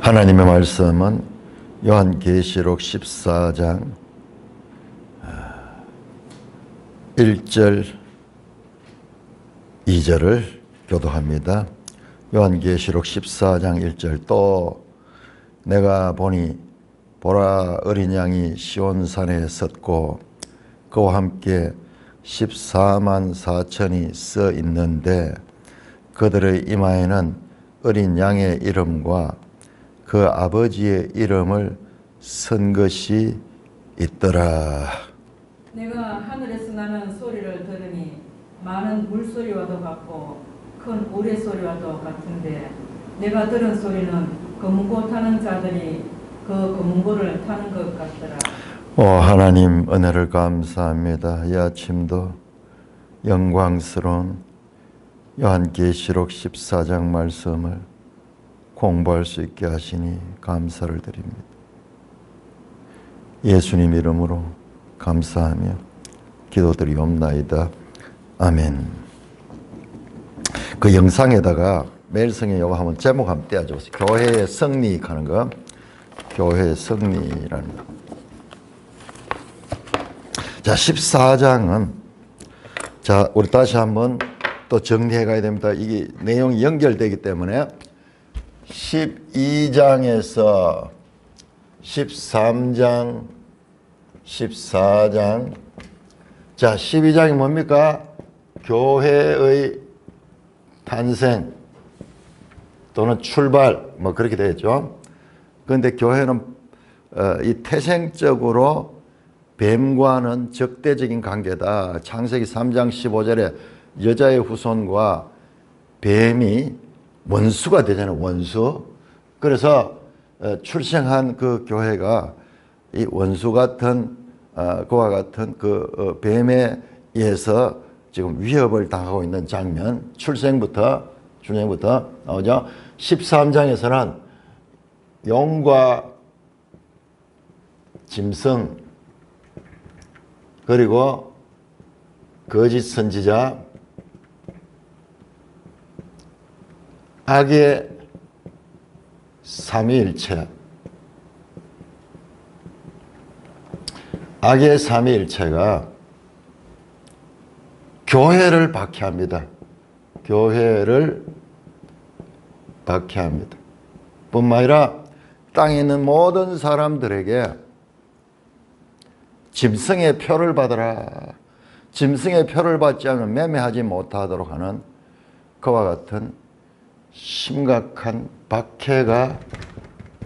하나님의 말씀은 요한계시록 14장 1절 2절을 교독합니다. 요한계시록 14장 1절 또 내가 보니 보라 어린 양이 시온산에 섰고 그와 함께 14만 4천이 서 있는데 그들의 이마에는 어린 양의 이름과 그 아버지의 이름을 쓴 것이 있더라. 내가 하늘에서 나는 소리를 들으니 많은 물소리와도 같고 큰 우레소리와도 같은데 내가 들은 소리는 검은고 타는 자들이 그 검은고를 타는 것 같더라. 하나님 은혜를 감사합니다. 이 아침도 영광스러운 요한계시록 14장 말씀을 공부할 수 있게 하시니 감사를 드립니다. 예수님 이름으로 감사하며 기도드리옵나이다. 아멘. 그 영상에다가 매일 성경 요거 한번 제목 한번 떼어줘보세요. 교회의 승리 하는 거. 교회의 승리라는 거. 자, 14장은 자, 우리 다시 한번 또 정리해 가야 됩니다. 이게 내용이 연결되기 때문에 12장에서 13장, 14장. 자, 12장이 뭡니까? 교회의 탄생 또는 출발, 뭐 그렇게 되겠죠. 그런데 교회는 이 태생적으로 뱀과는 적대적인 관계다. 창세기 3장 15절에 여자의 후손과 뱀이 원수가 되잖아요. 원수. 그래서 출생한 그 교회가 이 원수 같은 그와 같은 그 뱀에 의해서 지금 위협을 당하고 있는 장면 출생부터 나오죠. 13장에서는 용과 짐승 그리고 거짓 선지자 악의 삼위일체, 악의 삼위일체가 교회를 박해합니다. 교회를 박해합니다. 뿐만 아니라 땅에 있는 모든 사람들에게 짐승의 표를 받으라. 짐승의 표를 받지 않으면 매매하지 못하도록 하는 그와 같은 심각한 박해가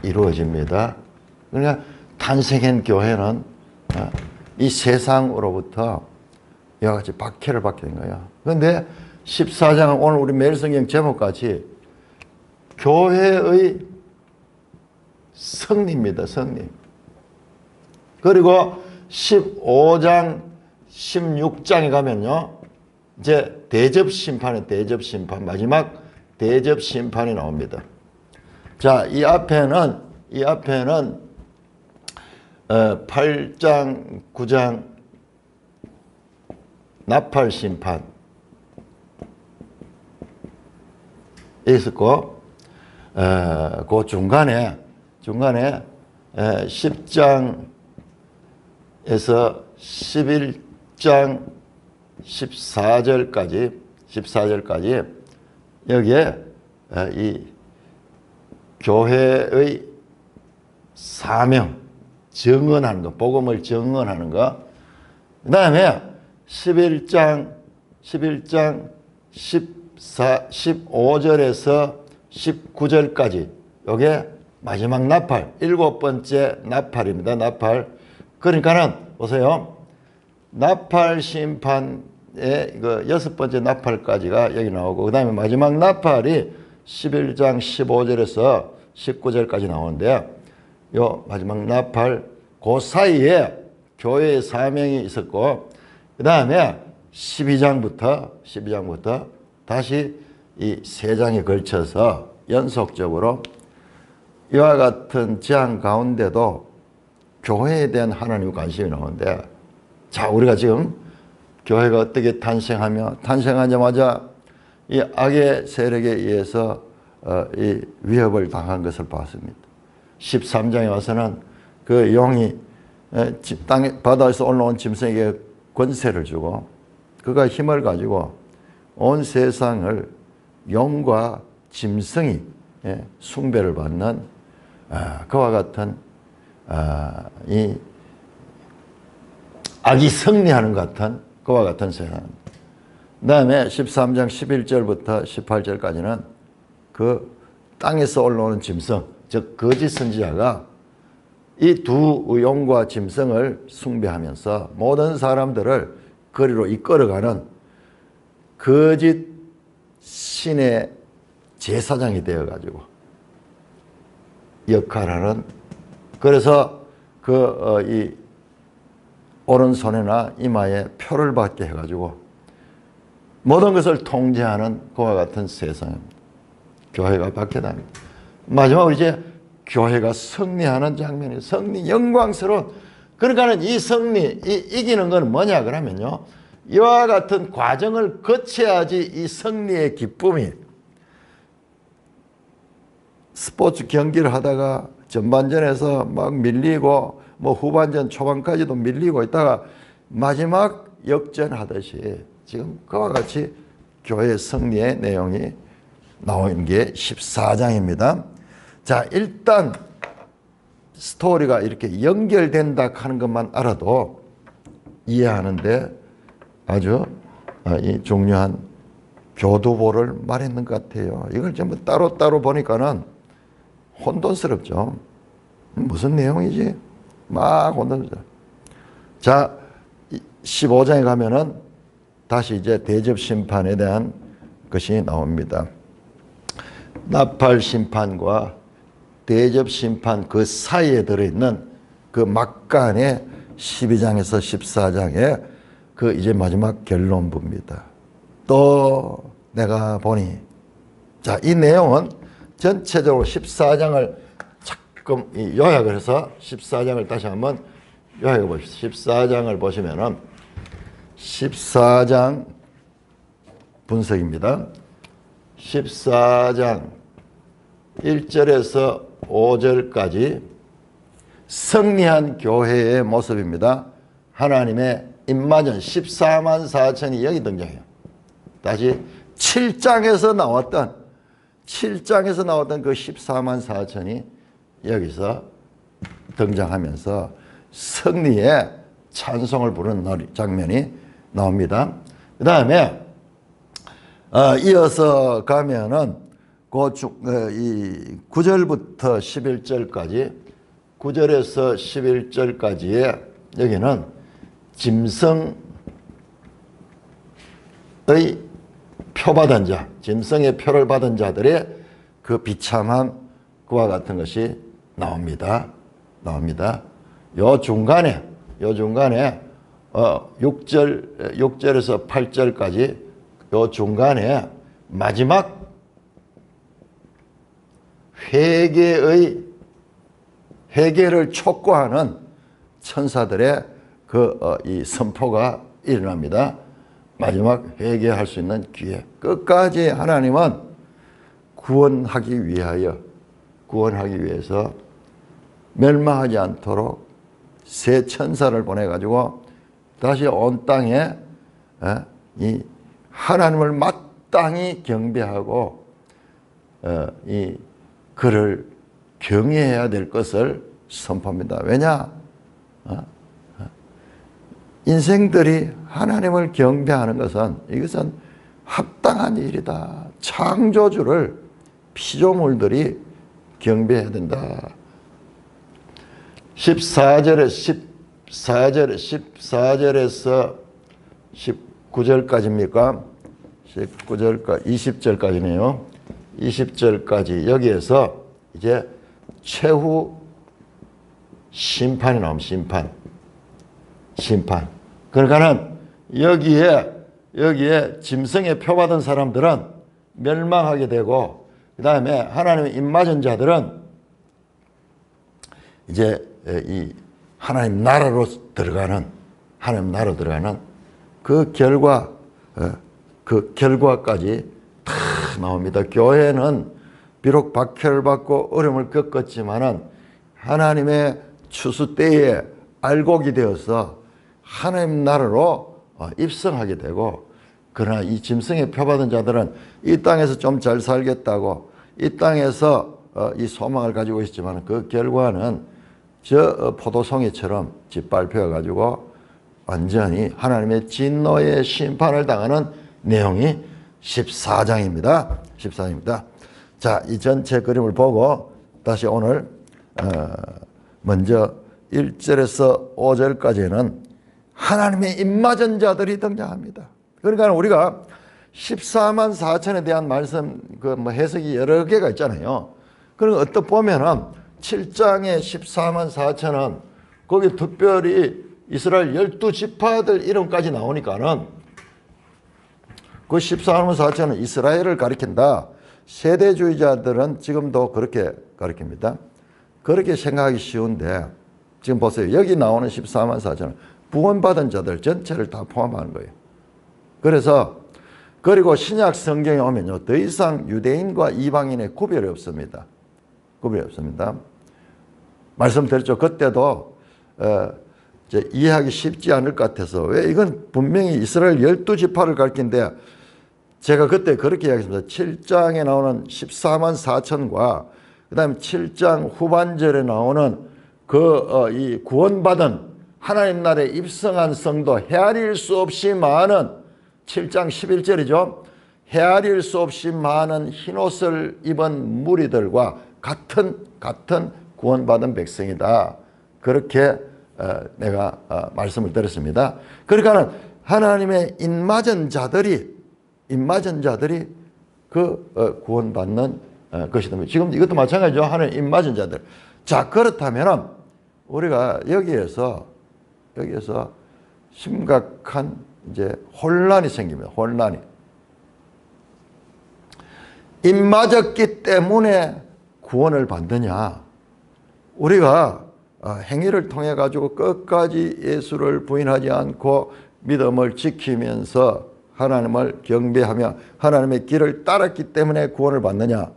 이루어집니다. 그러니까 탄생한 교회는 이 세상으로부터 이와 같이 박해를 받게 된 거예요. 그런데 14장은 오늘 우리 매일 성경 제목같이 교회의 승리입니다. 승리. 그리고 15장, 16장에 가면요. 이제 대접심판의 대접심판, 마지막 대접심판이 나옵니다. 자, 이 앞에는 8장, 9장 나팔심판 있었고 그 중간에 10장에서 11장 14절까지 여기에 이 교회의 사명 증언하는 거, 복음을 증언하는 거. 그 다음에 11장 15절에서 19절까지 이게 마지막 나팔, 7번째 나팔입니다. 나팔. 그러니까는 보세요. 나팔 심판의 그 6번째 나팔까지가 여기 나오고 그 다음에 마지막 나팔이 11장 15절에서 19절까지 나오는데요. 요 마지막 나팔 그 사이에 교회의 사명이 있었고 그 다음에 12장부터 다시 이 세 장에 걸쳐서 연속적으로 이와 같은 재앙 가운데도 교회에 대한 하나님의 관심이 나오는데 자, 우리가 지금 교회가 어떻게 탄생하자마자 이 악의 세력에 의해서 이 위협을 당한 것을 봤습니다. 13장에 와서는 그 용이 땅에 바다에서 올라온 짐승에게 권세를 주고 그가 힘을 가지고 온 세상을 용과 짐승이 숭배를 받는 그와 같은 이 악이 승리하는 것 같은 그와 같은 세상. 그 다음에 13장 11절부터 18절까지는 그 땅에서 올라오는 짐승, 즉 거짓 선지자가 이 두 용과 짐승을 숭배하면서 모든 사람들을 거리로 이끌어가는 거짓 신의 제사장이 되어가지고 역할하는, 그래서 이 오른손이나 이마에 표를 받게 해가지고 모든 것을 통제하는 그와 같은 세상입니다. 교회가 받게 됩니다. 마지막으로 이제 교회가 승리하는 장면이, 승리, 영광스러운. 그러니까는 이 승리, 이기는 건 뭐냐 그러면요, 이와 같은 과정을 거쳐야지 이 승리의 기쁨이. 스포츠 경기를 하다가 전반전에서 막 밀리고 뭐 후반전 초반까지도 밀리고 있다가 마지막 역전하듯이 지금 그와 같이 교회 승리의 내용이 나오는 게 14장입니다. 자, 일단 스토리가 이렇게 연결된다 하는 것만 알아도 이해하는데 아주 이 중요한 교두보를 말했는 것 같아요. 이걸 전부 따로따로 보니까는 혼돈스럽죠. 무슨 내용이지? 막 혼돈스럽죠. 자, 15장에 가면은 다시 이제 대접 심판에 대한 것이 나옵니다. 나팔 심판과 대접 심판 그 사이에 들어있는 그 막간의 12장에서 14장에 그 이제 마지막 결론부입니다. 또 내가 보니, 자, 이 내용은 전체적으로 14장을 조금 요약을 해서 14장을 다시 한번 요약해 보십시오. 14장을 보시면은 14장 분석입니다. 14장 1절에서 5절까지 승리한 교회의 모습입니다. 하나님의 임마전 14만 4천이 여기 등장해요. 다시 7장에서 나왔던 그 14만 4천이 여기서 등장하면서 승리의 찬송을 부르는 장면이 나옵니다. 그 다음에 이어서 가면은 이 9절부터 11절까지, 9절에서 11절까지의 여기는 짐승의 표받은 자, 짐승의 표를 받은 자들의 그 비참함 그와 같은 것이 나옵니다. 요 중간에 6절에서 8절까지 요 중간에 마지막 회개를 촉구하는 천사들의 이 선포가 일어납니다. 마지막 회개할 수 있는 기회. 끝까지 하나님은 구원하기 위해서 멸망하지 않도록 새 천사를 보내가지고 다시 온 땅에 이 하나님을 마땅히 경배하고 이 그를 경외해야 될 것을 선포합니다. 왜냐? 인생들이 하나님을 경배하는 것은 이것은 합당한 일이다. 창조주를 피조물들이 경배해야 된다. 14절에서 19절까지입니까? 19절까지, 20절까지네요. 20절까지 여기에서 이제 최후 심판이 나옵니다. 심판. 그러니까는 여기에 짐승의 표받은 사람들은 멸망하게 되고, 그 다음에 하나님의 입맞은 자들은 이제 이 하나님 나라로 들어가는 그 결과까지 다 나옵니다. 교회는 비록 박해를 받고 어려움을 겪었지만은 하나님의 추수 때에 알곡이 되어서 하나님 나라로 입성하게 되고, 그러나 이 짐승에 표받은 자들은 이 땅에서 좀 잘 살겠다고 이 땅에서 이 소망을 가지고 있지만 그 결과는 저 포도송이처럼 짓밟혀 가지고 완전히 하나님의 진노의 심판을 당하는 내용이 14장입니다. 14장입니다. 자, 이 전체 그림을 보고 다시 오늘 먼저 1절에서 5절까지는 하나님의 입맞은 자들이 등장합니다. 그러니까 우리가 14만 4천에 대한 말씀 해석이 여러 개가 있잖아요. 그리고 어떻게 보면은 7장의 14만 4천은 거기 특별히 이스라엘 12지파들 이름까지 나오니까는 그 14만 4천은 이스라엘을 가리킨다. 세대주의자들은 지금도 그렇게 가리킵니다. 그렇게 생각하기 쉬운데 지금 보세요. 여기 나오는 14만 4천은 구원받은 자들 전체를 다 포함하는 거예요. 그래서 그리고 신약 성경에 오면요, 더 이상 유대인과 이방인의 구별이 없습니다. 구별이 없습니다. 말씀드렸죠. 그때도 이해하기 쉽지 않을 것 같아서, 왜 이건 분명히 이스라엘 12지파를 가리키는데 제가 그때 그렇게 이야기했습니다. 7장에 나오는 14만 4천과 그 다음에 7장 후반절에 나오는 이 구원받은 하나님 나라에 입성한 성도, 헤아릴 수 없이 많은 7장 11절이죠. 헤아릴 수 없이 많은 흰옷을 입은 무리들과 같은 구원받은 백성이다. 그렇게 내가 말씀을 드렸습니다. 그러니까 하나님의 입맞은 자들이 그 구원받는 것이다. 지금 이것도 마찬가지죠. 하나님 입맞은 자들. 자, 그렇다면 우리가 여기에서 심각한 이제 혼란이 생깁니다. 혼란이. 입맞았기 때문에 구원을 받느냐? 우리가 행위를 통해 가지고 끝까지 예수를 부인하지 않고 믿음을 지키면서 하나님을 경배하며 하나님의 길을 따랐기 때문에 구원을 받느냐?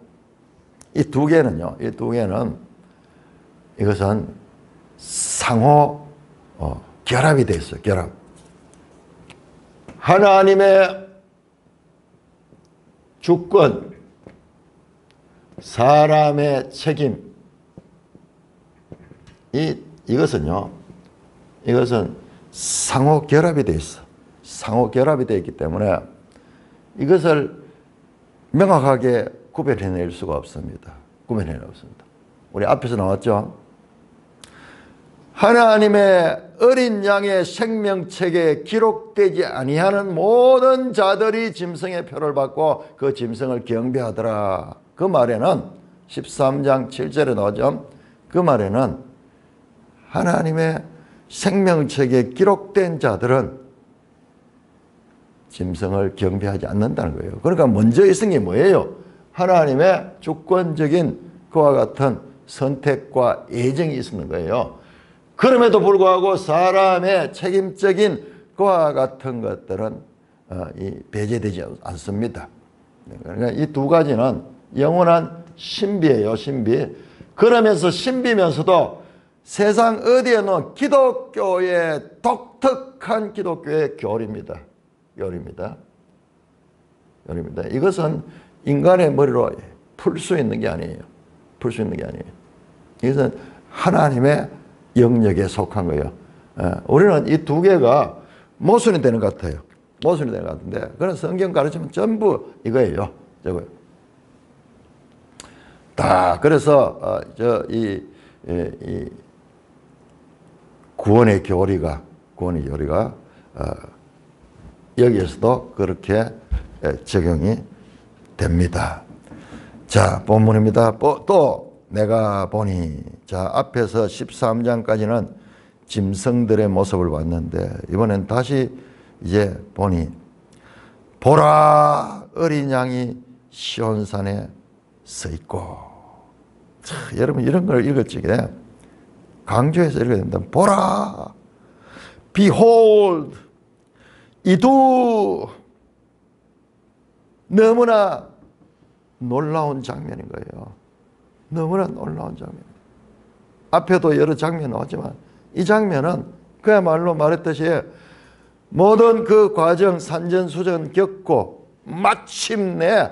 이 두 개는요. 이 두 개는 이것은 상호 결합이 되어 있어요. 결합. 하나님의 주권, 사람의 책임, 이것은 상호 결합이 되어 있어. 상호 결합이 되어 있기 때문에 이것을 명확하게 구별해낼 수가 없습니다. 구별해낼 수 없습니다. 우리 앞에서 나왔죠. 하나님의 어린 양의 생명책에 기록되지 아니하는 모든 자들이 짐승의 표를 받고 그 짐승을 경배하더라. 그 말에는 13장 7절에 나오죠. 그 말에는 하나님의 생명책에 기록된 자들은 짐승을 경배하지 않는다는 거예요. 그러니까 먼저 있은 게 뭐예요? 하나님의 주권적인 그와 같은 선택과 예정이 있는 거예요. 그럼에도 불구하고 사람의 책임적인 그와 같은 것들은 배제되지 않습니다. 그러니까 이 두 가지는 영원한 신비예요. 신비. 그러면서 신비면서도 세상 어디에는 기독교의 독특한 기독교의 교리입니다. 교리입니다. 이것은 인간의 머리로 풀 수 있는 게 아니에요. 풀 수 있는 게 아니에요. 이것은 하나님의 영역에 속한 거예요. 우리는 이 두 개가 모순이 되는 것 같아요. 모순이 되는 것 같은데, 그런 성경 가르치면 전부 이거예요. 저거요. 다 그래서 이 구원의 교리가 여기에서도 그렇게 적용이 됩니다. 자, 본문입니다. 또 내가 보니, 자, 앞에서 13장까지는 짐승들의 모습을 봤는데 이번엔 다시 이제 보니, 보라, 어린 양이 시온산에 서 있고. 자, 여러분 이런 걸 읽을 적에 강조해서 읽어야 됩니다. 보라, behold, 이 두 너무나 놀라운 장면인 거예요. 너무나 놀라운 장면. 앞에도 여러 장면이 나왔지만 이 장면은 그야말로 말했듯이 모든 그 과정 산전수전 겪고 마침내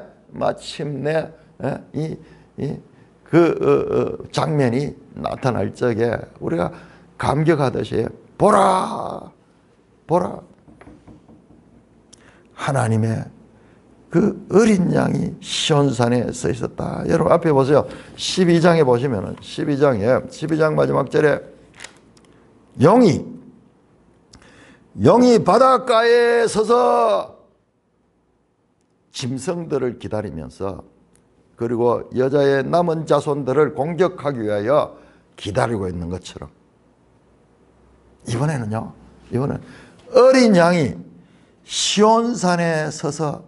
장면이 나타날 적에 우리가 감격하듯이 보라 하나님의 그 어린 양이 시온산에 서 있었다. 여러분 앞에 보세요. 12장에 보시면은 12장 마지막 절에 영이 바닷가에 서서 짐승들을 기다리면서 그리고 여자의 남은 자손들을 공격하기 위하여 기다리고 있는 것처럼 이번에는 어린 양이 시온산에 서서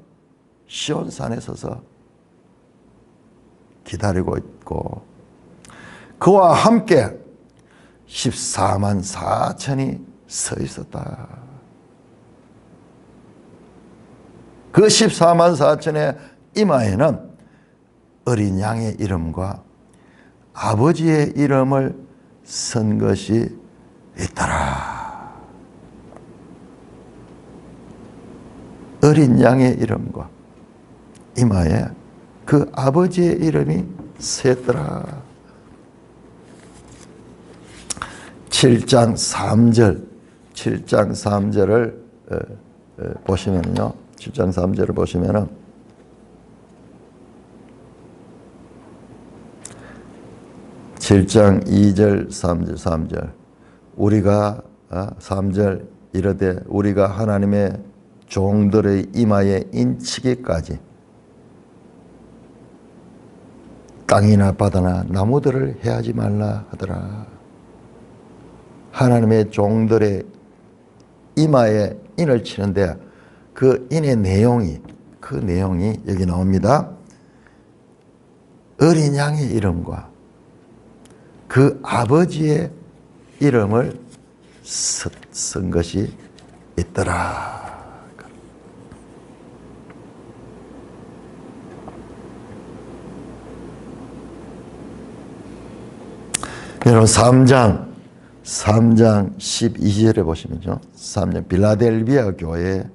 기다리고 있고 그와 함께 14만 4천이 서 있었다. 그 14만 4천의 이마에는 어린 양의 이름과 아버지의 이름을 쓴 것이 있더라. 어린 양의 이름과 이마에 그 아버지의 이름이 쓰였더라. 7장 3절을 보시면요. 7장 3절을 보시면은 7장 2절 3절 우리가 3절 이르되 우리가 하나님의 종들의 이마에 인치기까지 땅이나 바다나 나무들을 해하지 말라 하더라. 하나님의 종들의 이마에 인을 치는데 그 인의 내용이 여기 나옵니다. 어린 양의 이름과 그 아버지의 이름을 쓴 것이 있더라. 여러분 3장 12절에 보시면요. 3장 빌라델비아 교회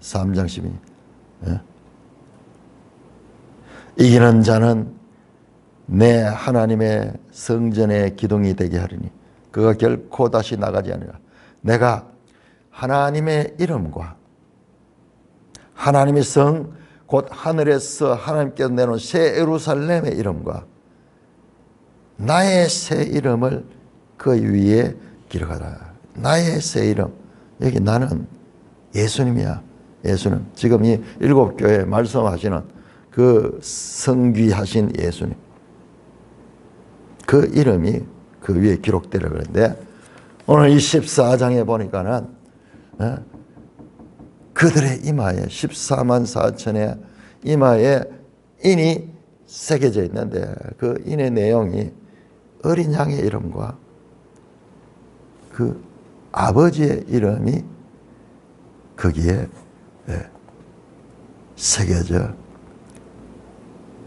3장 12. 이기는 자는 내 하나님의 성전의 기둥이 되게 하리니 그가 결코 다시 나가지 아니라 내가 하나님의 이름과 하나님의 성 곧 하늘에서 하나님께서 내놓은 새 예루살렘의 이름과 나의 새 이름을 그 위에 기록하라. 나의 새 이름. 여기 나는 예수님이야. 예수님. 지금 이 7교회 말씀하시는 그 성귀하신 예수님. 그 이름이 그 위에 기록되라 그러는데 오늘 이 14장에 보니까는 그들의 이마에 14만 4천의 이마에 인이 새겨져 있는데 그 인의 내용이 어린 양의 이름과 그 아버지의 이름이 거기에 새겨져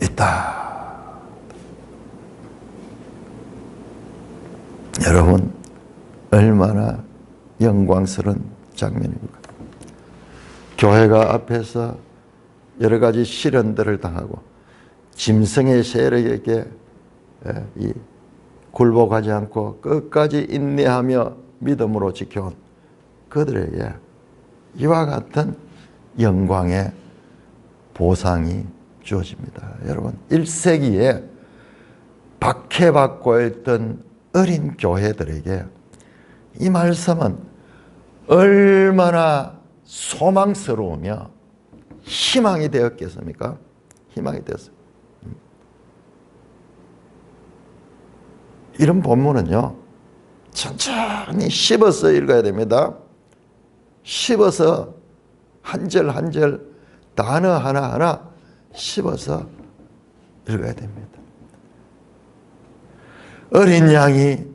있다. 여러분 얼마나 영광스러운 장면입니까? 교회가 앞에서 여러 가지 시련들을 당하고 짐승의 세력에게 굴복하지 않고 끝까지 인내하며 믿음으로 지켜온 그들에게 이와 같은 영광의 보상이 주어집니다. 여러분 1세기에 박해받고 있던 어린 교회들에게 이 말씀은 얼마나 소망스러우며 희망이 되었겠습니까? 희망이 되었어요. 이런 본문은요, 천천히 씹어서 읽어야 됩니다. 씹어서 한 절 한 절 단어 하나하나 씹어서 읽어야 됩니다. 어린 양이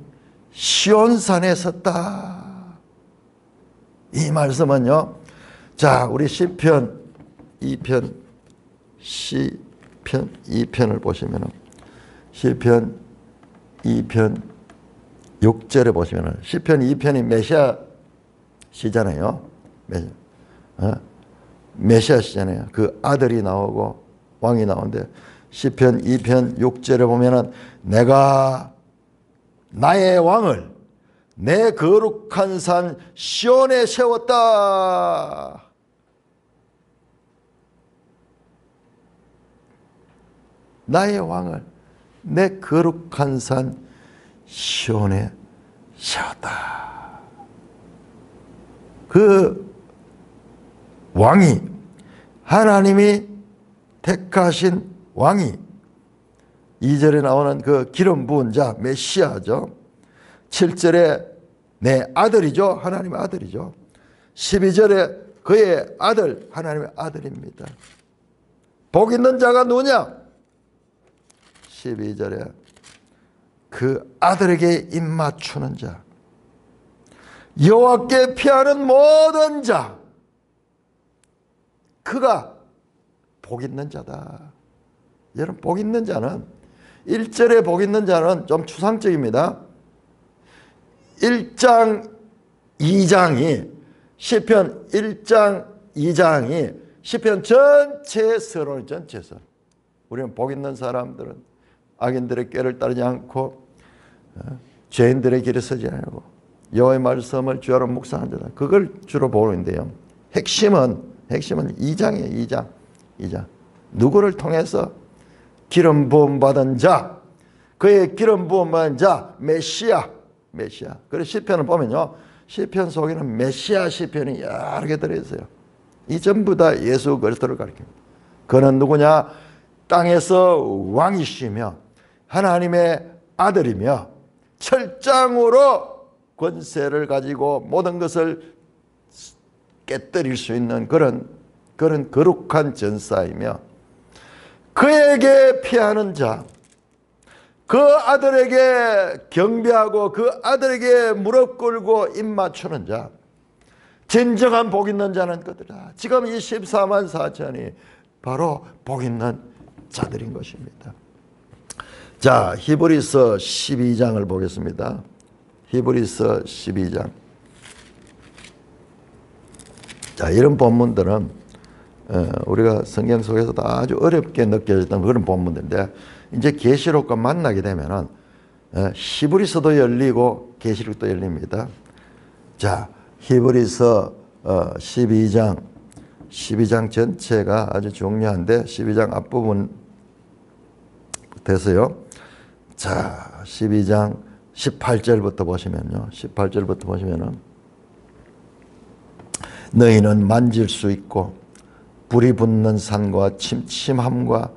시온산에 섰다. 이 말씀은요, 자, 우리 시편 2편 시편 2편을 보시면은 시편 2편 6절에 보시면은 시편 2편이 메시아 시잖아요. 메시아 시잖아요. 그 아들이 나오고 왕이 나오는데 시편 2편 6절에 보면은 내가 나의 왕을 내 거룩한 산 시온에 세웠다. 나의 왕을 내 거룩한 산 시온에 세웠다. 그 왕이 하나님이 택하신 왕이 2절에 나오는 그 기름 부은 자 메시아죠. 7절에 내 아들이죠. 하나님의 아들이죠. 12절에 그의 아들 하나님의 아들입니다. 복 있는 자가 누구냐? 12절에 그 아들에게 입맞추는 자, 여호와께 피하는 모든 자, 그가 복 있는 자다. 여러분, 복 있는 자는 1절에 복 있는 자는 좀 추상적입니다. 1장 2장이 시편 1장 2장이 시편 전체의 서론, 전체에서 우리는 복 있는 사람들은 악인들의 꾀를 따르지 않고 죄인들의 길에 서지 않고 여호와의 말씀을 주야로 묵상한 자다. 그걸 주로 보는데요. 핵심은 2장이에요. 2장. 누구를 통해서? 기름 부음 받은 자, 그의 기름 부음 받은 자 메시아. 그래서 시편을 보면요, 시편 속에는 메시아 시편이 여러 개 들어있어요. 이 전부 다 예수 그리스도를 가리킵니다. 그는 누구냐? 땅에서 왕이시며 하나님의 아들이며 철장으로 권세를 가지고 모든 것을 깨뜨릴 수 있는 그런 거룩한 전사이며, 그에게 피하는 자, 그 아들에게 경배하고 그 아들에게 무릎 꿇고 입 맞추는 자, 진정한 복 있는 자는 그들이다. 지금 이 14만 4천이 바로 복 있는 자들인 것입니다. 자, 히브리서 12장을 보겠습니다. 히브리서 12장. 자, 이런 본문들은 우리가 성경 속에서도 아주 어렵게 느껴졌던 그런 본문들인데, 이제 계시록과 만나게 되면은 히브리서도 열리고 계시록도 열립니다. 자, 히브리서 12장 전체가 아주 중요한데 12장 앞부분 돼서요. 자, 12장 18절부터 보시면요. 18절부터 보시면은 너희는 만질 수 있고 불이 붙는 산과 침침함과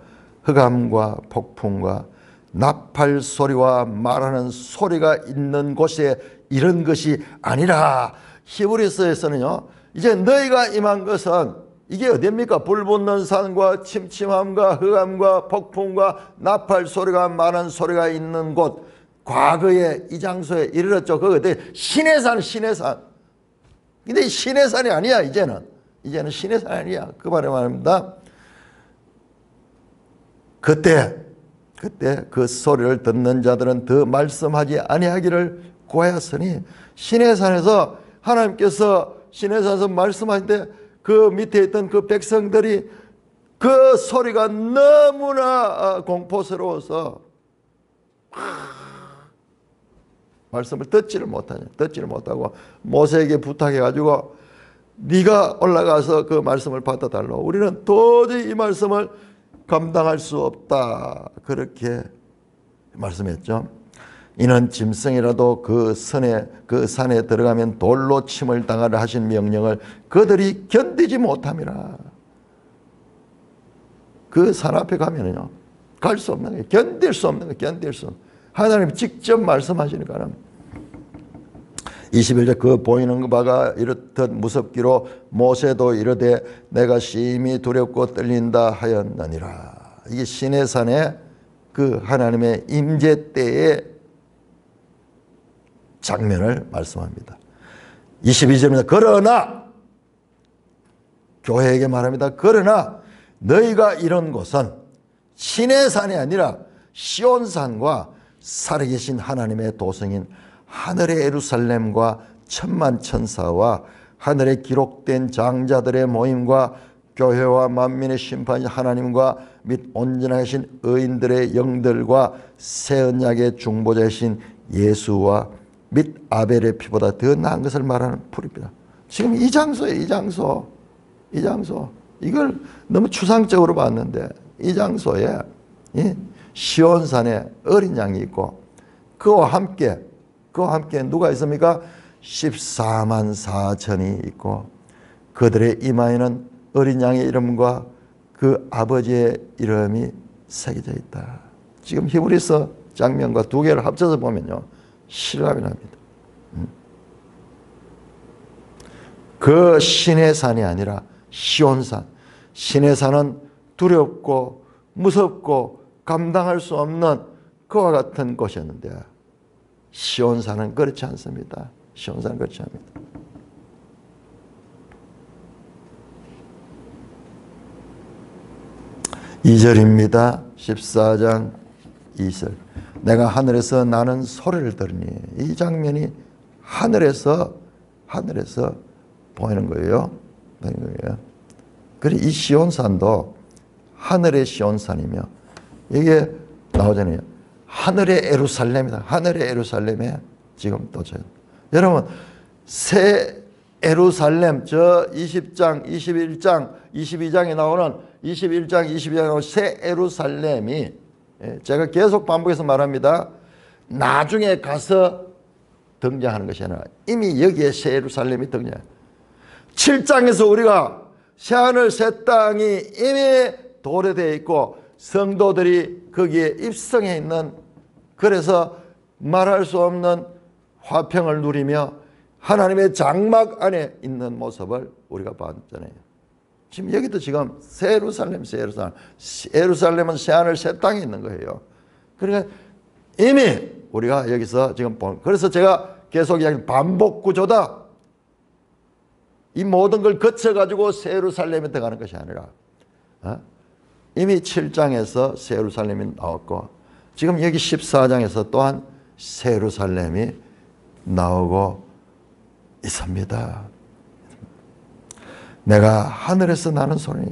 흑암과 폭풍과 나팔 소리와 말하는 소리가 있는 곳에 이런 것이 아니라. 히브리서에서는요, 이제 너희가 임한 것은 이게 어디입니까? 불 붙는 산과 침침함과 흑암과 폭풍과 나팔 소리가 말하는 소리가 있는 곳, 과거에 이 장소에 이르렀죠. 그거 신의 산. 근데 신의 산이 아니야. 이제는 신의 산이 아니야. 그 말에 말합니다. 그때 그 소리를 듣는 자들은 더 말씀하지 아니하기를 구하였으니, 신의 산에서 하나님께서 신의 산에서 말씀하실 때 그 밑에 있던 그 백성들이 그 소리가 너무나 공포스러워서 말씀을 듣지를 못하고 모세에게 부탁해가지고 네가 올라가서 그 말씀을 받아달라. 우리는 도저히 이 말씀을 감당할 수 없다. 그렇게 말씀했죠. 이는 짐승이라도 그 산에 들어가면 돌로 침을 당하라 하신 명령을 그들이 견디지 못함이라. 그 산 앞에 가면은요, 갈 수 없는 거예요. 견딜 수 없는 거예요. 하나님 직접 말씀하시니까는 21절 그 보이는 바가 이렇듯 무섭기로 모세도 이르되 내가 심히 두렵고 떨린다 하였느니라. 이게 신의 산에 그 하나님의 임재 때의 장면을 말씀합니다. 22절입니다. 그러나 교회에게 말합니다. 그러나 너희가 이런 곳은 신의 산이 아니라 시온산과 살아계신 하나님의 도성인 하늘의 예루살렘과 천만 천사와 하늘에 기록된 장자들의 모임과 교회와 만민의 심판인 하나님과 및 온전하신 의인들의 영들과 새 언약의 중보자이신 예수와 및 아벨의 피보다 더 나은 것을 말하는 풀입니다. 지금 이 장소예요. 이 장소. 이 장소. 이걸 너무 추상적으로 봤는데 이 장소에 시온산에 어린 양이 있고 그와 함께 누가 있습니까? 14만 4천이 있고 그들의 이마에는 어린 양의 이름과 그 아버지의 이름이 새겨져 있다. 지금 히브리서 장면과 두 개를 합쳐서 보면요, 실감이 납니다. 그 신의 산이 아니라 시온산. 신의 산은 두렵고 무섭고 감당할 수 없는 그와 같은 곳이었는데 시온산은 그렇지 않습니다. 시온산은 그렇지 않습니다. 2절입니다. 14장 2절. 내가 하늘에서 나는 소리를 들으니, 이 장면이 하늘에서 보이는 거예요. 그래, 이 시온산도 하늘의 시온산이며 이게 나오잖아요. 하늘의 예루살렘이다. 하늘의 예루살렘에 지금 도착. 여러분, 새 예루살렘, 저 20장, 21장, 22장에 나오는 21장, 22장에 나오는 새 예루살렘이, 제가 계속 반복해서 말합니다. 나중에 가서 등장하는 것이 아니라 이미 여기에 새 예루살렘이 등장해요. 7장에서 우리가 새하늘 새 땅이 이미 도래되어 있고 성도들이 거기에 입성해 있는, 그래서 말할 수 없는 화평을 누리며 하나님의 장막 안에 있는 모습을 우리가 봤잖아요. 지금 여기도 지금 새 예루살렘, 새 예루살렘. 예루살렘은 새하늘 새 땅에 있는 거예요. 그러니까 이미 우리가 여기서 지금 그래서 제가 계속 이야기하는 반복 구조다. 이 모든 걸 거쳐가지고 새 예루살렘에 들어가는 것이 아니라 이미 7장에서 새 예루살렘이 나왔고 지금 여기 14장에서 또한 새 예루살렘이 나오고 있습니다. 내가 하늘에서 나는 소리,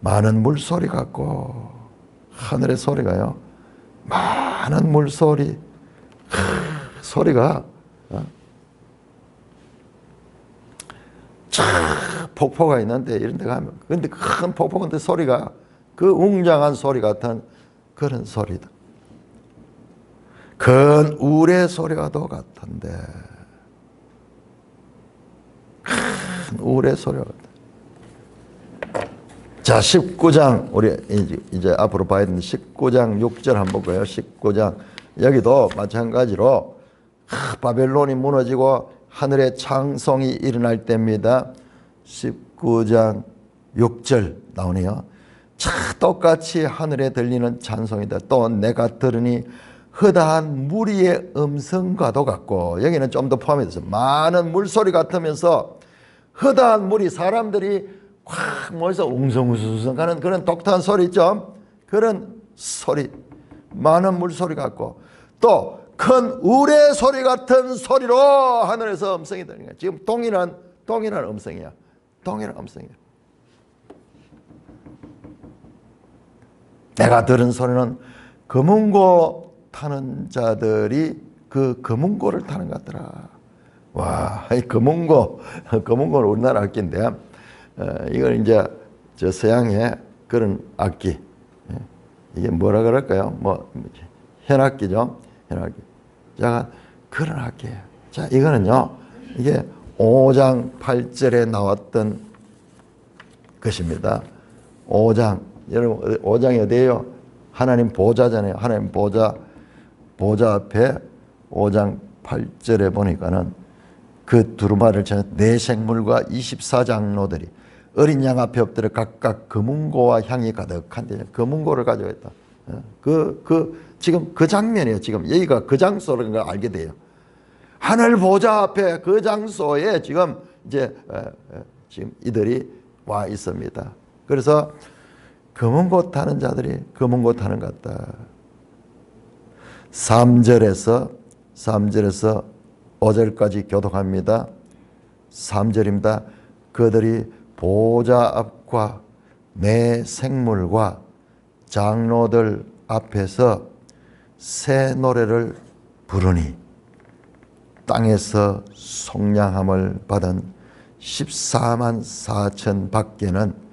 많은 물소리 같고, 하늘의 소리가요, 많은 물소리, 소리가 폭포가 있는데 이런 데 가면, 근데 큰 폭포인데 소리가 그 웅장한 소리 같은 그런 소리다. 큰 우레 소리가 더 같은데, 큰 우레 소리가 같다. 자, 19장, 우리 이제 앞으로 봐야 되는데 19장 6절 한번 볼까요? 19장. 여기도 마찬가지로 바벨론이 무너지고 하늘의 창성이 일어날 때입니다. 19장 6절 나오네요. 똑같이 하늘에 들리는 찬송이다. 또 내가 들으니 허다한 무리의 음성과도 같고, 여기는 좀 더 포함되어 있어요. 많은 물소리 같으면서 허다한 무리, 사람들이 확 모여서 웅성웅성 하는 그런 독특한 소리 있죠. 그런 소리, 많은 물소리 같고, 또 큰 우레 소리 같은 소리로 하늘에서 음성이 들리는 거예요. 지금 동일한 음성이야. 동일한 음성이야. 내가 들은 소리는 검은고 타는 자들이 그 검은고를 타는 것 같더라. 와, 이 검은고는 우리나라 악기인데, 이걸 이제 저 서양의 그런 악기, 이게 뭐라 그럴까요? 현악기죠. 현악기. 자, 그런 악기예요. 자, 이거는요, 이게 5장 8절에 나왔던 것입니다. 5장. 여러분, 5장이 어디예요? 하나님 보좌잖아요. 하나님 보좌 앞에 5장 8절에 보니까는 그 두루마리를 쳐는 네 생물과 24장로들이 어린 양 앞에 엎드려 각각 검은고와 향이 가득한데, 검은고를 가지고 있다. 지금 그 장면이에요. 지금 여기가 그 장소라는 걸 알게 돼요. 하늘 보좌 앞에 그 장소에 지금 이제 지금 이들이 와 있습니다. 그래서 검은 곳 타는 자들이 검은 곳 타는 것 같다. 3절에서 5절까지 교독합니다. 3절입니다. 그들이 보좌 앞과 내 생물과 장로들 앞에서 새 노래를 부르니 땅에서 속량함을 받은 14만 4천 밖에는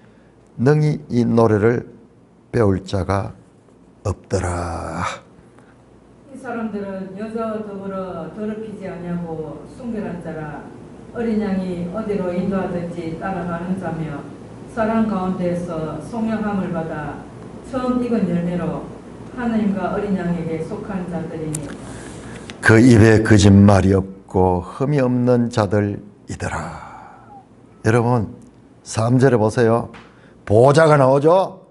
능히 이 노래를 배울 자가 없더라. 이 사람들은 여자와 더불어 더럽히지 아니하고 순결한 자라 어린 양이 어디로 인도하든지 따라가는 자며 사람 가운데에서 속량함을 받아 처음 익은 열매로 하나님과 어린 양에게 속한 자들이니 그 입에 거짓말이 없고 흠이 없는 자들이더라. 여러분 3절에 보세요. 보좌가 나오죠.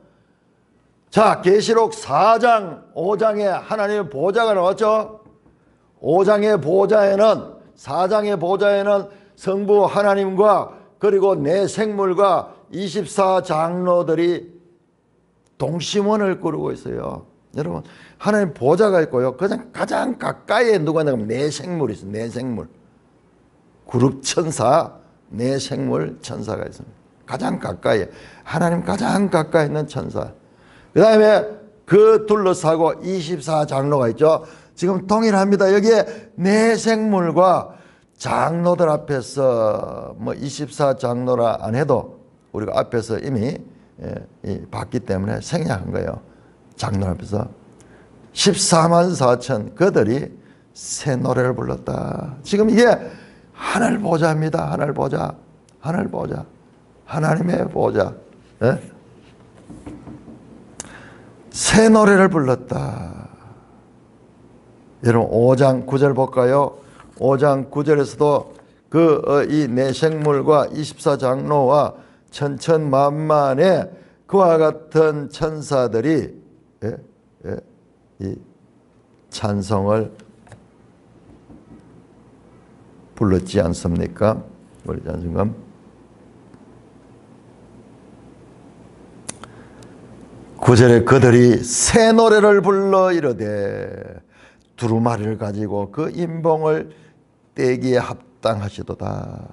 자, 계시록 4장 5장에 하나님의 보좌가 나왔죠. 5장의 보좌에는 4장의 보좌에는 성부 하나님과 그리고 내 생물과 24장로들이 동심원을 꾸르고 있어요. 여러분 하나님 보좌가 있고요. 가장 가까이에 누가 있냐면 내 생물이 있어요. 내 생물. 그룹 천사, 내 생물 천사가 있습니다. 가장 가까이에. 하나님 가장 가까이 있는 천사. 그 다음에 그 둘러싸고 24장로가 있죠. 지금 동일합니다. 여기에 내 생물과 장로들 앞에서 뭐 24장로라 안 해도 우리가 앞에서 이미 봤기 때문에 생략한 거예요. 장로 앞에서 14만 4천 그들이 새 노래를 불렀다. 지금 이게 하늘 보좌입니다. 하늘 보좌. 하늘 보좌. 하나님의 보좌. 네? 새 노래를 불렀다. 여러분 5장 9절 볼까요? 5장 9절에서도 이 내생물과 24장로와 천천만만의 그와 같은 천사들이 이 찬송을 불렀지 않습니까? 불렀지 않습니까? 구절에 그들이 새 노래를 불러 이르되 두루마리를 가지고 그 인봉을 떼기에 합당하시도다.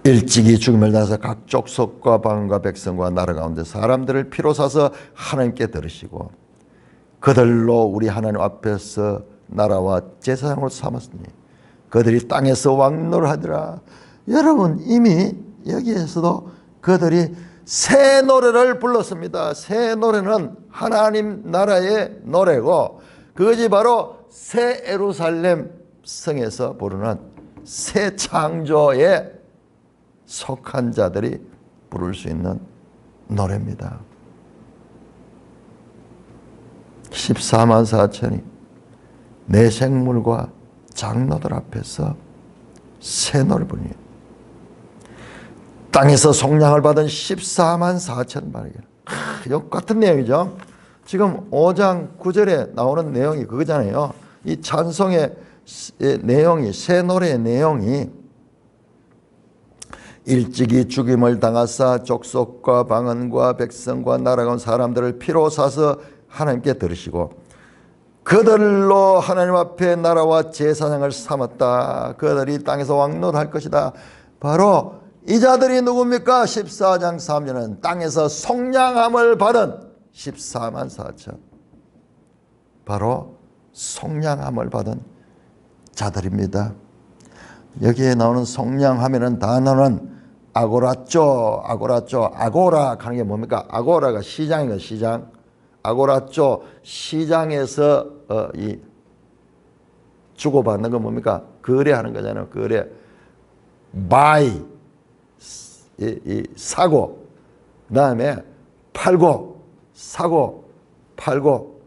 일찍이 죽음을 당해서 각 족속과 방언과 백성과 나라 가운데 사람들을 피로 사서 하나님께 들으시고 그들로 우리 하나님 앞에서 나라와 제사장으로 삼았으니 그들이 땅에서 왕노하더라. 여러분 이미 여기에서도 그들이 새 노래를 불렀습니다. 새 노래는 하나님 나라의 노래고 그것이 바로 새 예루살렘 성에서 부르는 새 창조에 속한 자들이 부를 수 있는 노래입니다. 14만 4천이 내 생물과 장로들 앞에서 새 노래를 부르니 땅에서 속량을 받은 14만 4천 마리가 같은 내용이죠. 지금 5장 9절에 나오는 내용이 그거잖아요. 이 찬송의 내용이 새 노래의 내용이 일찍이 죽임을 당하사 족속과 방언과 백성과 나라가 온 사람들을 피로 사서 하나님께 들으시고 그들로 하나님 앞에 나라와 제사장을 삼았다. 그들이 땅에서 왕노할 것이다. 바로 이 자들이 누굽니까? 14장 3절은 땅에서 속량함을 받은 14만 4천. 바로 속량함을 받은 자들입니다. 여기에 나오는 속량함이라는 단어는 아고라 하는 게 뭡니까? 아고라가 시장이거든요. 시장. 아고라쪼 시장에서 이 주고받는 건 뭡니까? 거래하는 거잖아요. 거래. buy 사고, 그 다음에 팔고, 사고, 팔고.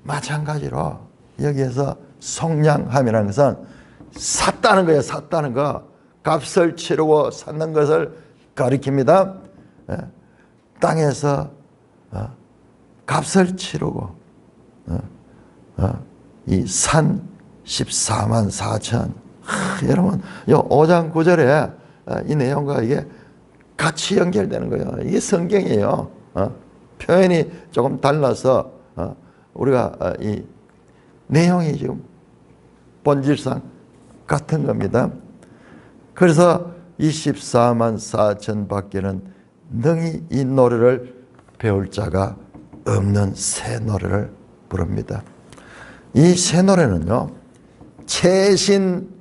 마찬가지로 여기에서 속량함이라는 것은 샀다는 거예요. 샀다는 거. 값을 치르고 샀는 것을 가리킵니다. 땅에서 값을 치르고 이 산 14만 4천 여러분, 요 5장 9절에 이 내용과 이게 같이 연결되는 거예요. 이게 성경이에요. 표현이 조금 달라서 우리가 이 내용이 지금 본질상 같은 겁니다. 그래서 24만 4천 밖에는 능히 이 노래를 배울 자가 없는 새 노래를 부릅니다. 이 새 노래는요, 최신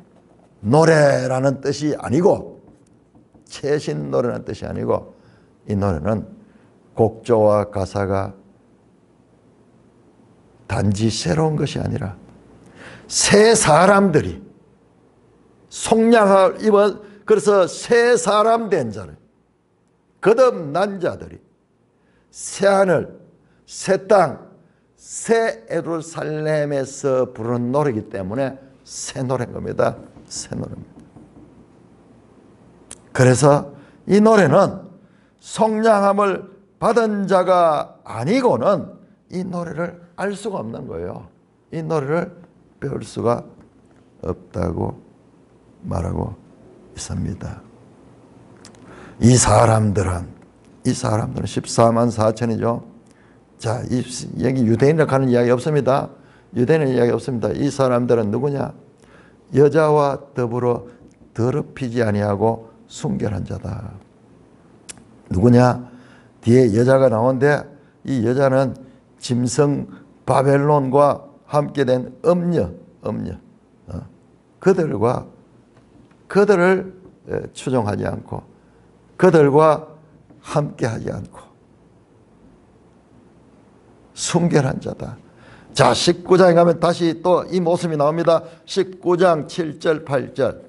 노래라는 뜻이 아니고, 최신 노래라는 뜻이 아니고, 이 노래는 곡조와 가사가 단지 새로운 것이 아니라 새 사람들이 속량을 입은, 그래서 새 사람 된 자를, 거듭난 자들이 새 하늘, 새 땅, 새 예루살렘에서 부르는 노래이기 때문에 새 노래인 겁니다. 새 노래입니다. 그래서 이 노래는 속량함을 받은 자가 아니고는 이 노래를 알 수가 없는 거예요. 이 노래를 배울 수가 없다고 말하고 있습니다. 이 사람들은 14만 4천이죠. 자, 여기 유대인이라고 하는 이야기 없습니다. 유대인의 이야기 없습니다. 이 사람들은 누구냐? 여자와 더불어 더럽히지 아니하고 순결한 자다. 누구냐? 뒤에 여자가 나오는데 이 여자는 짐승 바벨론과 함께 된 음녀. 그들을 추종하지 않고 그들과 함께 하지 않고 순결한 자다. 자, 19장에 가면 다시 또 이 모습이 나옵니다. 19장 7절 8절.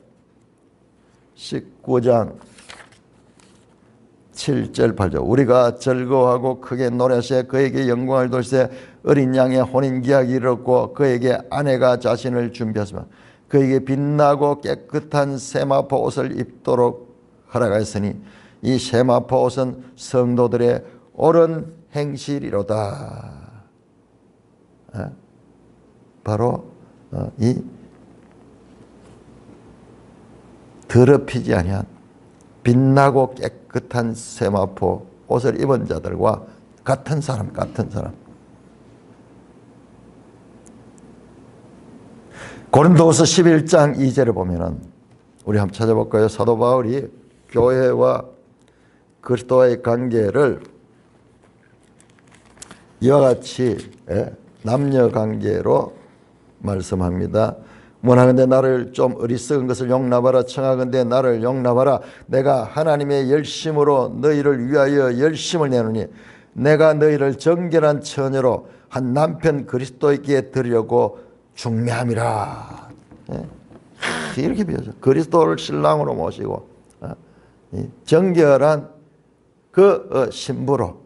19장 7절 8절. 우리가 즐거워하고 크게 노래세 그에게 영광을 돌세 어린 양의 혼인기약이 이르렀고 그에게 아내가 자신을 준비하시며 그에게 빛나고 깨끗한 세마포 옷을 입도록 허락하였으니 이 세마포 옷은 성도들의 옳은 행실이로다. 바로 이 더럽히지 아니한 빛나고 깨끗한 세마포 옷을 입은 자들과 같은 사람. 고린도후서 11장 2절을 보면은 우리 한번 찾아볼까요? 사도 바울이 교회와 그리스도와의 관계를 이와 같이 남녀 관계로 말씀합니다. 원하건대 나를 좀 어리석은 것을 용납하라. 청하건대 나를 용납하라. 내가 하나님의 열심으로 너희를 위하여 열심을 내노니 내가 너희를 정결한 처녀로 한 남편 그리스도에게 드리려고 중매함이라. 이렇게 비어져. 그리스도를 신랑으로 모시고 정결한 그 신부로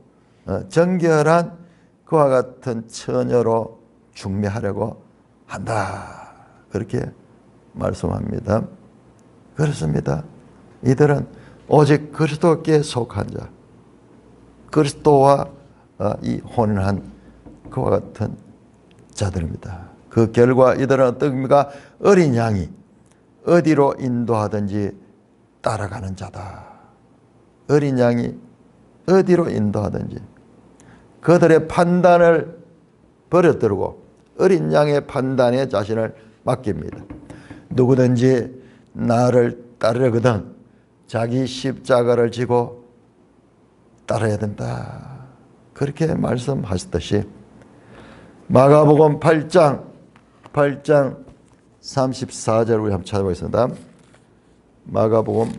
정결한 그와 같은 처녀로 중매하려고 한다. 그렇게 말씀합니다. 그렇습니다. 이들은 오직 그리스도께 속한 자, 그리스도와 이 혼인한 그와 같은 자들입니다. 그 결과 이들은 어떻습니까? 어린 양이 어디로 인도하든지 따라가는 자다. 어린 양이 어디로 인도하든지 그들의 판단을 버려두고 어린 양의 판단에 자신을 맡깁니다. 누구든지 나를 따르거든 자기 십자가를 지고 따라야 된다. 그렇게 말씀하셨듯이 마가복음 8장 34절 우리 한번 찾아보겠습니다. 마가복음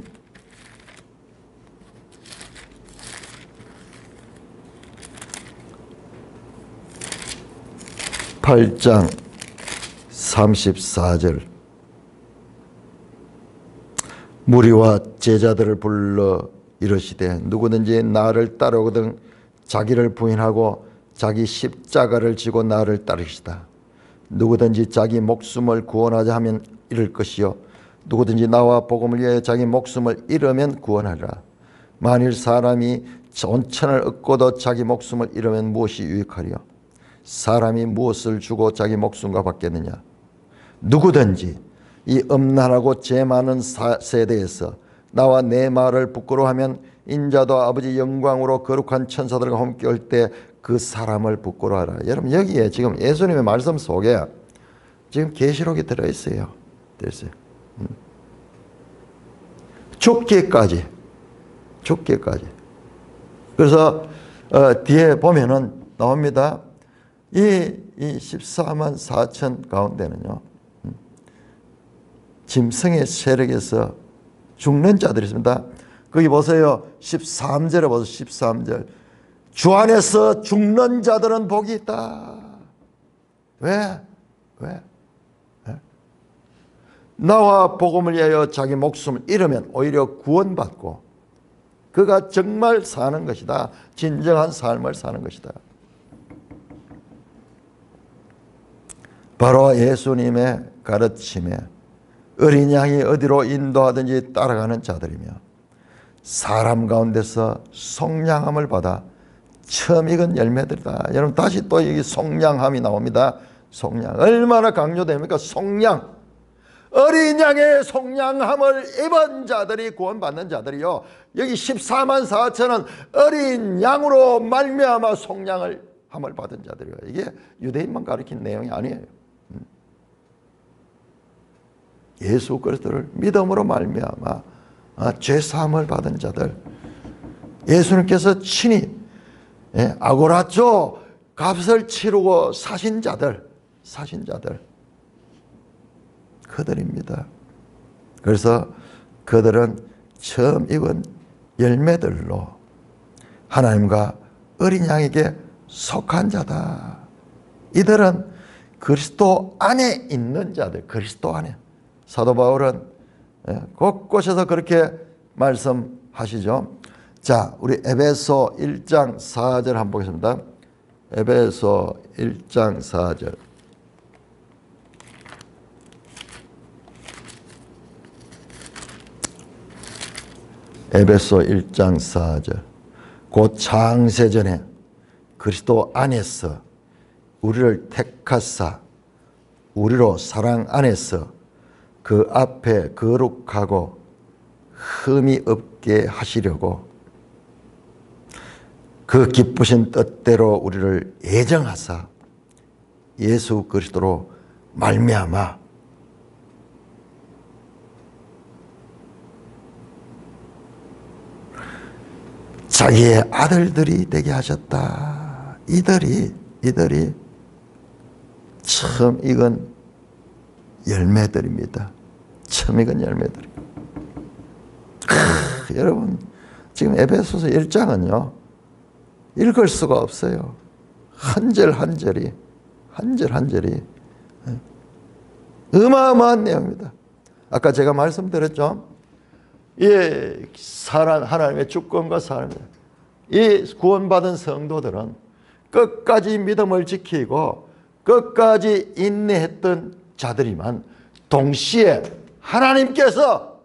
8장 34절. 무리와 제자들을 불러 이르시되 누구든지 나를 따르거든 자기를 부인하고 자기 십자가를 지고 나를 따르시다. 누구든지 자기 목숨을 구원하자 하면 잃을 것이요 누구든지 나와 복음을 위하여 자기 목숨을 잃으면 구원하리라. 만일 사람이 온천을 얻고도 자기 목숨을 잃으면 무엇이 유익하리요? 사람이 무엇을 주고 자기 목숨과 받겠느냐? 누구든지 이 음란하고 죄 많은 세대에서 나와 내 말을 부끄러워하면 인자도 아버지 영광으로 거룩한 천사들과 함께 올 때 그 사람을 부끄러워하라. 여러분 여기에 지금 예수님의 말씀 속에 지금 계시록이 들어있어요. 들어있어요. 죽기까지. 그래서 뒤에 보면은 나옵니다. 이 14만 4천 가운데는요, 짐승의 세력에서 죽는 자들이 있습니다. 거기 보세요. 13절에 보세요. 13절. 주 안에서 죽는 자들은 복이 있다. 왜? 나와 복음을 위하여 자기 목숨을 잃으면 오히려 구원받고 그가 정말 사는 것이다. 진정한 삶을 사는 것이다. 바로 예수님의 가르침에 어린 양이 어디로 인도하든지 따라가는 자들이며 사람 가운데서 속량함을 받아 처음 익은 열매들이다. 여러분 다시 또 여기 속량함이 나옵니다. 속량. 얼마나 강조됩니까? 속량. 어린 양의 속량함을 입은 자들이 구원받는 자들이요. 여기 14만 4천은 어린 양으로 말미암아 속량을 함을 받은 자들이요. 이게 유대인만 가르친 내용이 아니에요. 예수 그리스도를 믿음으로 말미암아 죄사함을 받은 자들, 예수님께서 친히 아고라조 값을 치르고 사신 자들 그들입니다. 그래서 그들은 처음 익은 열매들로 하나님과 어린 양에게 속한 자다. 이들은 그리스도 안에 있는 자들, 그리스도 안에. 사도 바울은 곳곳에서 그렇게 말씀하시죠. 자, 우리 에베소 1장 4절 한번 보겠습니다. 에베소 1장 4절. 에베소 1장 4절. 곧 창세전에 그리스도 안에서 우리를 택하사 우리로 사랑 안에서 그 앞에 거룩하고 흠이 없게 하시려고 그 기쁘신 뜻대로 우리를 예정하사 예수 그리스도로 말미암아 자기의 아들들이 되게 하셨다. 이들이 처음 익은 열매들입니다. 처음 익은 열매들. 여러분 지금 에베소서 1장은요 읽을 수가 없어요. 한 절 한 절이 어마어마한 내용입니다. 아까 제가 말씀드렸죠. 이 하나님의 주권과 사랑입니다. 이 구원받은 성도들은 끝까지 믿음을 지키고 끝까지 인내했던 자들이만 동시에 하나님께서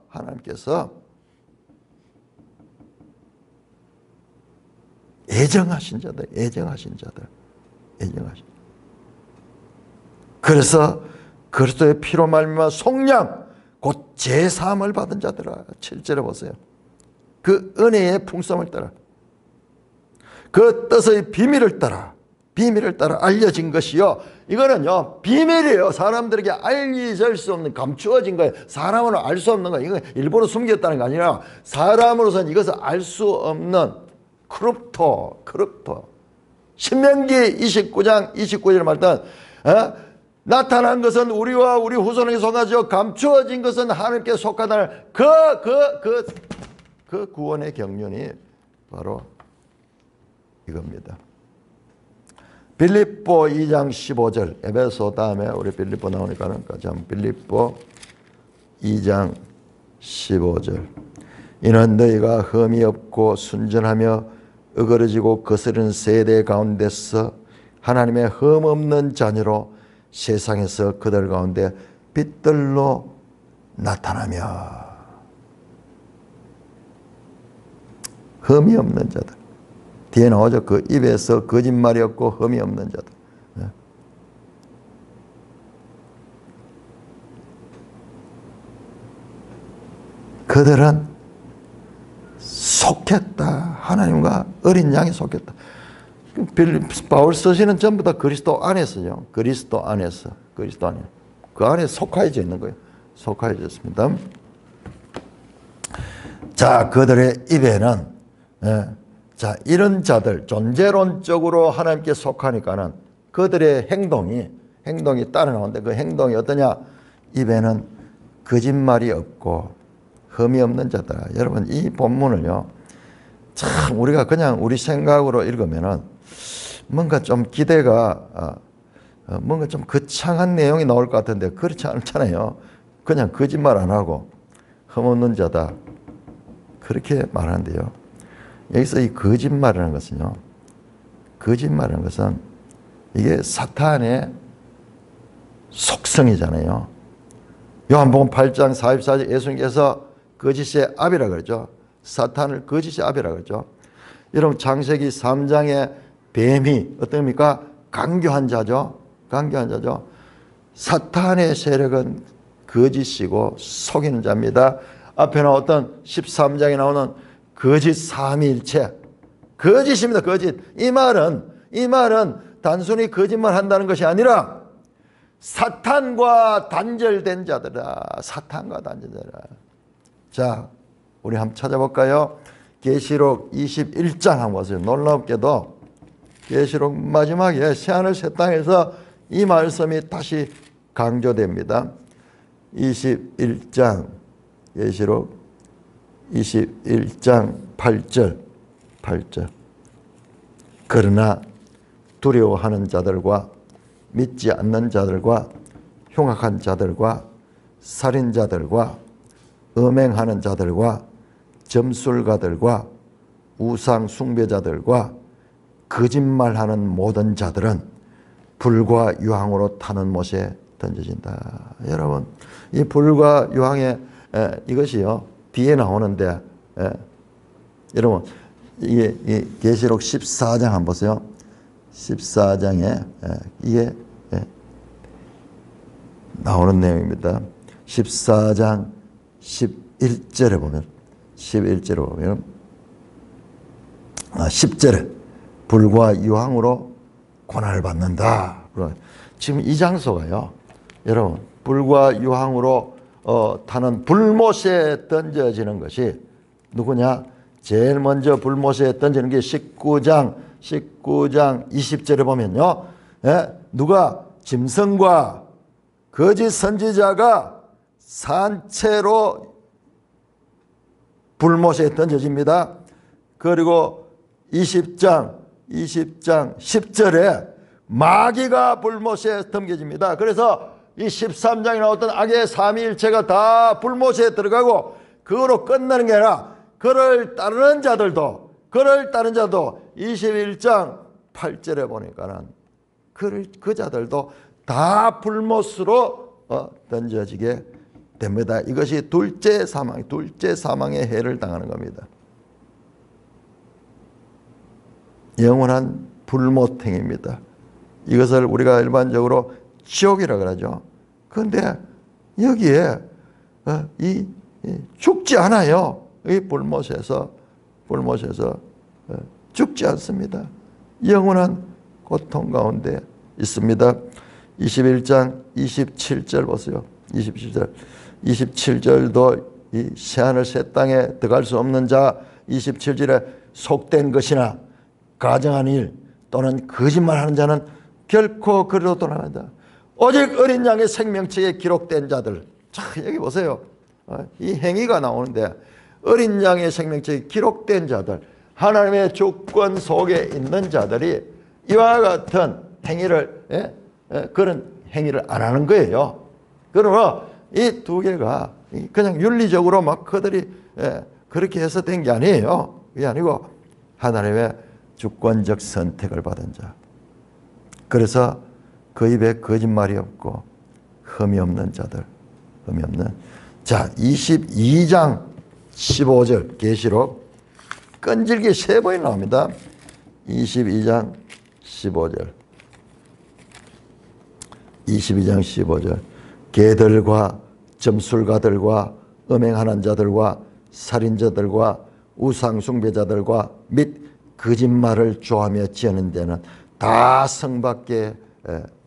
예정하신 자들. 그래서 그리스도의 피로 말미암아 속량 곧 제사함을 받은 자들아. 7절에 보세요. 그 은혜의 풍성을 따라 그 뜻의 비밀을 따라 알려진 것이요. 이거는요 비밀이에요. 사람들에게 알려질 수 없는, 감추어진 거예요. 사람으로 알 수 없는 거예요. 이거 일부러 숨겼다는 게 아니라 사람으로서는 이것을 알 수 없는 크립토. 신명기 29장 29절에 말했던 나타난 것은 우리와 우리 후손에게 속하죠. 감추어진 것은 하나님께 속하다는 그 구원의 경륜이 바로 이겁니다. 빌립보 2장 15절. 에베소 다음에 우리 빌립보 나오니까는 같이 한번 빌립보 2장 15절. 이는 너희가 흠이 없고 순전하며 어그러지고 거스르는 세대 가운데서 하나님의 흠 없는 자녀로 세상에서 그들 가운데 빛들로 나타나며. 흠이 없는 자들. 뒤에 나오죠. 그 입에서 거짓말이 없고 흠이 없는 자들. 그들은 속했다. 하나님과 어린 양에 속했다. 바울 서신은 전부 다 그리스도 안에서요. 그리스도 안에서. 그리스도 안에. 그 안에 속하여져 있는 거예요. 속하여져 있습니다. 자, 그들의 입에는, 자, 이런 자들, 존재론적으로 하나님께 속하니까는 그들의 행동이 따라 나오는데 그 행동이 어떠냐? 입에는 거짓말이 없고 흠이 없는 자다. 여러분, 이 본문을요, 참 우리가 그냥 우리 생각으로 읽으면은 뭔가 좀 기대가, 뭔가 좀 거창한 내용이 나올 것 같은데 그렇지 않잖아요. 그냥 거짓말 안 하고 흠 없는 자다. 그렇게 말하는데요. 여기서 이 거짓말이라는 것은요, 거짓말이라는 것은 이게 사탄의 속성이잖아요. 요한복음 8장 44절 예수님께서 거짓의 아비라 그러죠. 사탄을 거짓의 아비라 그러죠. 여러분 창세기 3장의 뱀이 어떻습니까? 강교한 자죠. 강교한 자죠. 사탄의 세력은 거짓이고 속이는 자입니다. 앞에 나왔던 13장에 나오는 거짓 삼위일체. 거짓입니다. 거짓. 이 말은 단순히 거짓말 한다는 것이 아니라 사탄과 단절된 자들이다. 사탄과 단절되라. 자, 우리 한번 찾아볼까요? 계시록 21장 한번 보세요. 놀랍게도 계시록 마지막에 새하늘 새 땅에서 이 말씀이 다시 강조됩니다. 21장 계시록 21장 8절 그러나 두려워하는 자들과 믿지 않는 자들과 흉악한 자들과 살인자들과 음행하는 자들과 점술가들과 우상 숭배자들과 거짓말하는 모든 자들은 불과 유황으로 타는 못에 던져진다. 여러분, 이 불과 유황의 이것이요 뒤에 나오는데, 여러분 이게 계시록 14장 한번 보세요. 14장에 이게 나오는 내용입니다. 14장 11절에 보면 10절에 불과 유황으로 고난을 받는다. 지금 이 장소가요, 여러분, 불과 유황으로 타는 불못에 던져지는 것이 누구냐? 제일 먼저 불못에 던지는 게 19장 20절에 보면요, 누가? 짐승과 거짓 선지자가 산채로 불못에 던져집니다. 그리고 20장 10절에 마귀가 불못에 던져집니다. 그래서 이 13장에 나왔던 악의 삼위일체가 다 불못에 들어가고 그거로 끝나는 게 아니라 그를 따르는 자도 21장 8절에 보니까는 그 자들도 다 불못으로 던져지게 됩니다. 이것이 둘째 사망의 해를 당하는 겁니다. 영원한 불못행입니다. 이것을 우리가 일반적으로 지옥이라고 그러죠. 그런데 여기에 죽지 않아요. 이 불못에서 죽지 않습니다. 영원한 고통 가운데 있습니다. 21장 27절 보세요. 27절도 이 새하늘 새 땅에 들어갈 수 없는 자, 27절에 속된 것이나 가정한 일 또는 거짓말하는 자는 결코 그리로 돌아간다. 오직 어린 양의 생명책에 기록된 자들. 자, 여기 보세요. 이 행위가 나오는데 어린 양의 생명책에 기록된 자들, 하나님의 주권 속에 있는 자들이 이와 같은 행위를 그런 행위를 안 하는 거예요. 그러나 이 두 개가 그냥 윤리적으로 막 그들이 그렇게 해서 된 게 아니에요. 그게 아니고 하나님의 주권적 선택을 받은 자. 그래서 그 입에 거짓말이 없고 흠이 없는 자들. 흠이 없는. 자, 22장 15절 계시록 끈질기 세 번이 나옵니다. 22장 15절. 22장 15절. 개들과 점술가들과 음행하는 자들과 살인자들과 우상숭배자들과 및 거짓말을 좋아하며 지어는 데는 다 성 밖에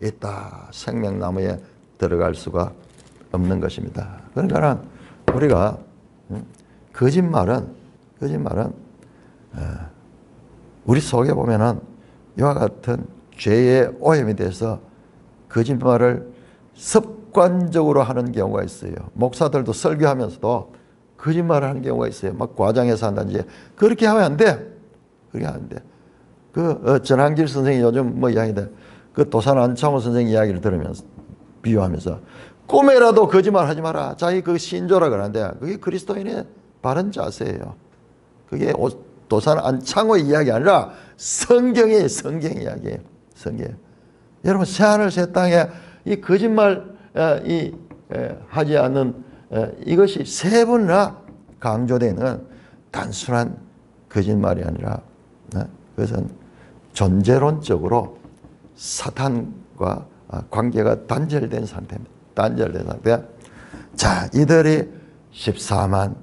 있다. 생명나무에 들어갈 수가 없는 것입니다. 그러니까 우리가 거짓말은 우리 속에 보면은 이와 같은 죄의 오염이 돼서 거짓말을 습관적으로 하는 경우가 있어요. 목사들도 설교하면서도 거짓말을 하는 경우가 있어요. 막 과장해서 한다든지. 그렇게 하면 안 돼. 그렇게 하면 안 돼. 전한길 선생이 요즘 뭐 이야기인데, 도산 안창호 선생 이야기를 들으면서, 비유하면서, 꿈에라도 거짓말 하지 마라. 자기 신조라 그러는데, 그게 그리스도인의 바른 자세예요. 그게 도산 안창호의 이야기 아니라 성경의 이야기예요. 성경. 여러분, 새하늘 새 땅에 이 거짓말 하지 않는 이것이 세 번이나 강조되는 단순한 거짓말이 아니라 그것은 존재론적으로 사탄과 관계가 단절된 상태입니다. 단절된 상태. 자, 이들이 14만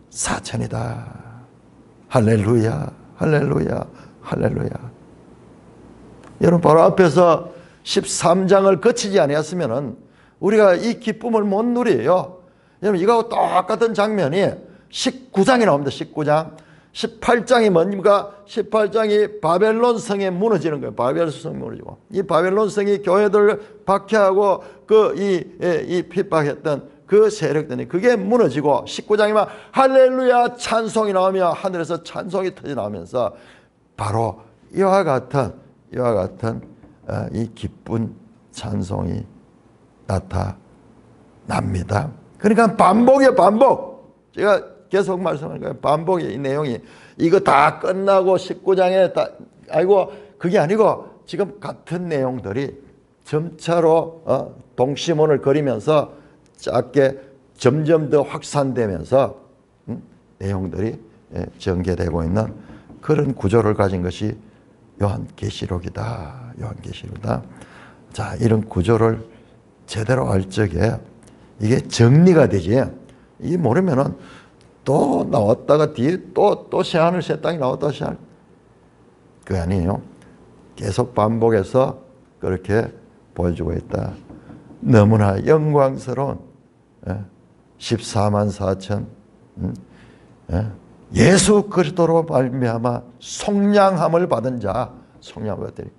4천이다. 할렐루야, 할렐루야, 할렐루야. 여러분, 바로 앞에서 13장을 거치지 아니었으면 우리가 이 기쁨을 못 누려요. 여러분, 이거하고 똑같은 장면이 19장이 나옵니다. 19장. 18장이 뭡니까? 18장이 바벨론 성에 무너지는 거예요. 바벨론 성이 무너지고. 이 바벨론 성이 교회들을 박해하고 이 핍박했던 그 세력들이 그게 무너지고 19장이면 할렐루야 찬송이 나오며 하늘에서 찬송이 터져 나오면서 바로 이와 같은 이 기쁜 찬송이 나타납니다. 그러니까 반복이에요, 반복. 제가 계속 말씀하는 거예요. 반복이 이 내용이 이거 다 끝나고 19장에 다 아이고 그게 아니고 지금 같은 내용들이 점차로 동시문을 그리면서 작게 점점 더 확산되면서 내용들이 전개되고 있는 그런 구조를 가진 것이 요한계시록이다. 요한계시록이다. 자, 이런 구조를 제대로 알 적에 이게 정리가 되지. 이게 모르면은 또 나왔다가 뒤에 또 새하늘 새 땅이 나왔다 새하늘. 그게 아니에요. 계속 반복해서 그렇게 보여주고 있다. 너무나 영광스러운 14만 4천 예수 그리스도로 말미암아 속량함을 받은 자, 속량함을 받더니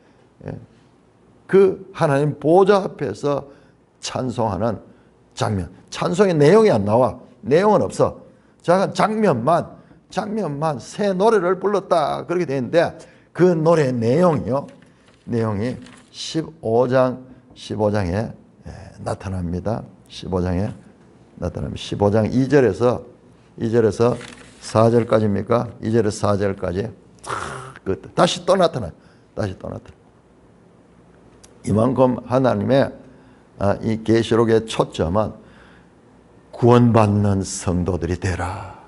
그 하나님 보좌 앞에서 찬송하는 장면. 찬송의 내용이 안 나와. 내용은 없어. 자, 장면만 새 노래를 불렀다 그렇게 되는데 그 노래 내용이요. 내용이 15장에 나타납니다. 15장에 나타납니다. 15장 2절에서 4절까지입니까? 2절에서 4절까지 다시 또 나타나요. 다시 또 나타나요. 이만큼 하나님의 이 계시록의 초점은 구원받는 성도들이 되라.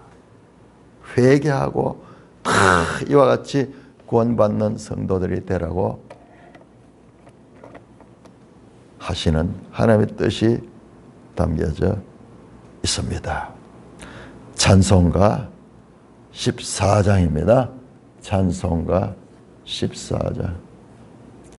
회개하고 이와 같이 구원받는 성도들이 되라고 하시는 하나님의 뜻이 담겨져 있습니다. 찬송가 14장입니다. 찬송가 14장.